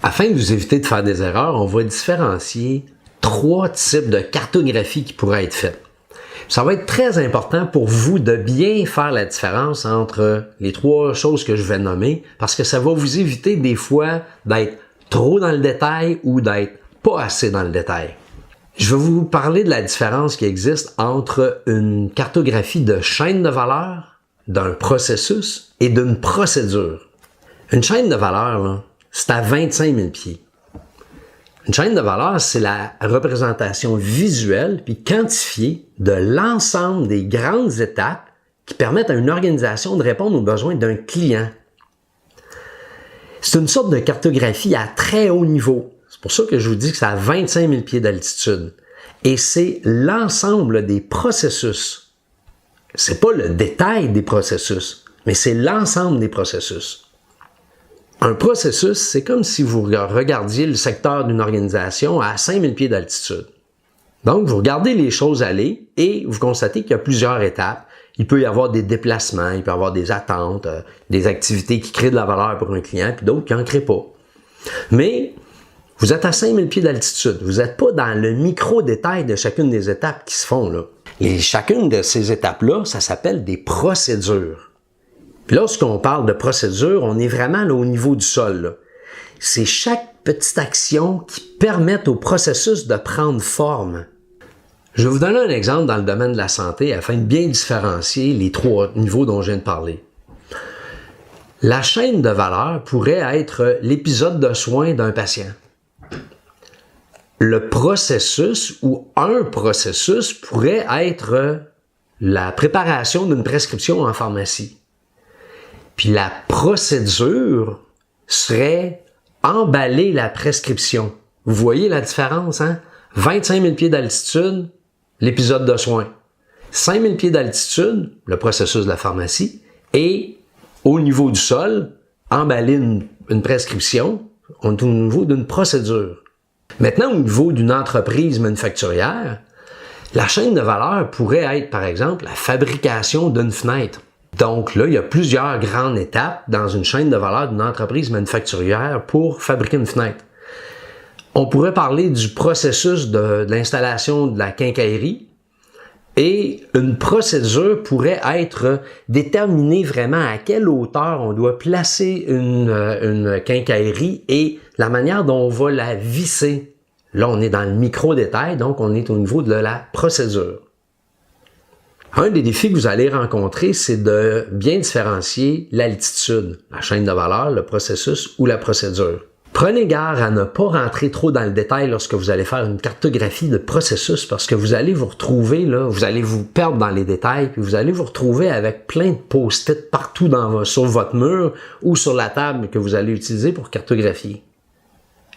Afin de vous éviter de faire des erreurs, on va différencier 3 types de cartographie qui pourraient être faites. Ça va être très important pour vous de bien faire la différence entre les 3 choses que je vais nommer parce que ça va vous éviter des fois d'être trop dans le détail ou d'être pas assez dans le détail. Je vais vous parler de la différence qui existe entre une cartographie de chaîne de valeur, d'un processus et d'une procédure. Une chaîne de valeur, là, c'est à 25 000 pieds. Une chaîne de valeur, c'est la représentation visuelle puis quantifiée de l'ensemble des grandes étapes qui permettent à une organisation de répondre aux besoins d'un client. C'est une sorte de cartographie à très haut niveau. C'est pour ça que je vous dis que c'est à 25 000 pieds d'altitude. Et c'est l'ensemble des processus. C'est pas le détail des processus, mais c'est l'ensemble des processus. Un processus, c'est comme si vous regardiez le secteur d'une organisation à 5000 pieds d'altitude. Donc, vous regardez les choses aller et vous constatez qu'il y a plusieurs étapes. Il peut y avoir des déplacements, il peut y avoir des attentes, des activités qui créent de la valeur pour un client, puis d'autres qui n'en créent pas. Mais vous êtes à 5000 pieds d'altitude. Vous n'êtes pas dans le micro-détail de chacune des étapes qui se font là. Et chacune de ces étapes-là, ça s'appelle des procédures. Puis lorsqu'on parle de procédure, on est vraiment là, au niveau du sol, là. C'est chaque petite action qui permet au processus de prendre forme. Je vais vous donner un exemple dans le domaine de la santé afin de bien différencier les 3 niveaux dont je viens de parler. La chaîne de valeur pourrait être l'épisode de soins d'un patient. Le processus ou un processus pourrait être la préparation d'une prescription en pharmacie. Puis la procédure serait emballer la prescription. Vous voyez la différence, hein? 25 000 pieds d'altitude, l'épisode de soins. 5 000 pieds d'altitude, le processus de la pharmacie. Et au niveau du sol, emballer une prescription, on est au niveau d'une procédure. Maintenant, au niveau d'une entreprise manufacturière, la chaîne de valeur pourrait être, par exemple, la fabrication d'une fenêtre. Donc là, il y a plusieurs grandes étapes dans une chaîne de valeur d'une entreprise manufacturière pour fabriquer une fenêtre. On pourrait parler du processus de l'installation de la quincaillerie et une procédure pourrait être déterminer vraiment à quelle hauteur on doit placer une quincaillerie et la manière dont on va la visser. Là, on est dans le micro-détail, donc on est au niveau de la procédure. Un des défis que vous allez rencontrer, c'est de bien différencier l'altitude, la chaîne de valeur, le processus ou la procédure. Prenez garde à ne pas rentrer trop dans le détail lorsque vous allez faire une cartographie de processus parce que vous allez vous retrouver, là, vous allez vous perdre dans les détails puis vous allez vous retrouver avec plein de post-it partout sur votre mur ou sur la table que vous allez utiliser pour cartographier.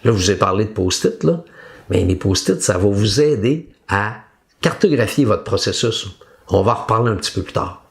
Là, je vous ai parlé de post-it, là, mais les post-it, ça va vous aider à cartographier votre processus. On va en reparler un petit peu plus tard.